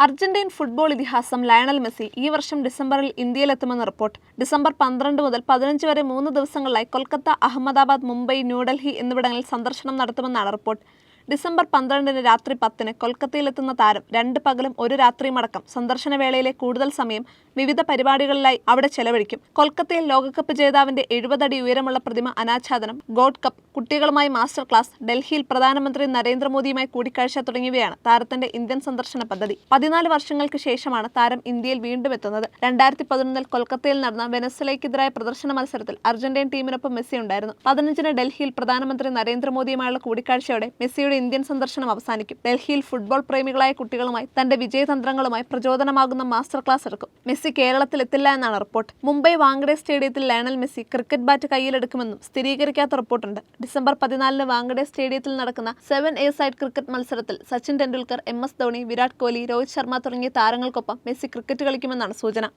Argentine football ഇതിഹാസം Lionel Messi ഈ വർഷം ഡിസംബറിൽ ഇന്ത്യയിലെത്തുമെന്ന് റിപ്പോർട്ട്. ഡിസംബർ 12 മുതൽ 15 വരെ 3 ദിവസങ്ങളിലായി കൊൽക്കത്ത, അഹമ്മദാബാദ്, മുംബൈ, ന്യൂഡൽഹി എന്നിവിടങ്ങളിൽ സന്ദർശനം നടത്തുമെന്നാണ് റിപ്പോർട്ട്. ഡിസംബർ 12 രാത്രി 10 കൊൽക്കത്തയിലെത്തുന്ന താരം 2 പകലും 1 രാത്രിയുമടക്കം സന്ദർശന വേളയിലെ കൂടുതൽ സമയം വിവിധ പരിപാടികളിലായി അവിടെ ചെലവഴിക്കും. കൊൽക്കത്തയിൽ ലോകകപ്പ് ജേതാവിന്റെ 70 അടി ഉയരമുള്ള പ്രതിമ അനാച്ഛാദനം, ഗോഡ് കപ്പ്, കുട്ടികളുമായി മാസ്റ്റർ ക്ലാസ്, ഡൽഹിയിൽ പ്രധാനമന്ത്രി നരേന്ദ്രമോദിയുമായി കൂടിക്കാഴ്ച തുടങ്ങിയവയാണ് താരത്തിന്റെ ഇന്ത്യൻ സന്ദർശന പദ്ധതി. 14 വർഷങ്ങൾക്ക് ശേഷമാണ് താരം ഇന്ത്യയിൽ വീണ്ടും എത്തുന്നത്. 2011 കൊൽക്കത്തയിൽ നടന്ന വെനസ്വലയ്ക്കെതിരായ പ്രദർശന മത്സരത്തിൽ അർജന്റീൻ ടീമിനൊപ്പം മെസ്സി ഉണ്ടായിരുന്നു. 15 ഡൽഹിയിൽ പ്രധാനമന്ത്രി നരേന്ദ്രമോദിയുമായുള്ള കൂടിക്കാഴ്ചയോടെ മെസ്സിയുടെ ഇന്ത്യൻ സന്ദർശനം അവസാനിക്കും. ഡൽഹിയിൽ ഫുട്ബോൾ പ്രേമികളായ കുട്ടികളുമായി തന്റെ വിജയതന്ത്രങ്ങളുമായി പ്രചോദനമാകുന്ന മാസ്റ്റർ ക്ലാസ് എടുക്കും. മെസ്സി കേരളത്തിൽ എത്തില്ല എന്നാണ് റിപ്പോർട്ട്. മുംബൈ വാങ്കഡെ സ്റ്റേഡിയത്തിൽ ലയണൽ മെസ്സി ക്രിക്കറ്റ് ബാറ്റ് കയ്യിലെടുക്കുമെന്നും സ്ഥിരീകരിക്കാത്ത റിപ്പോർട്ടുണ്ട്. ഡിസംബർ 14 വാങ്കഡെ സ്റ്റേഡിയത്തിൽ നടക്കുന്ന 7 സൈഡ് ക്രിക്കറ്റ് മത്സരത്തിൽ സച്ചിൻ ടെണ്ടുൽക്കർ, MS ധോണി, വിരാട് കോഹ്ലി, രോഹിത് ശർമ്മ തുടങ്ങിയ താരങ്ങൾക്കൊപ്പം മെസ്സി ക്രിക്കറ്റ് കളിക്കുമെന്നാണ് സൂചന.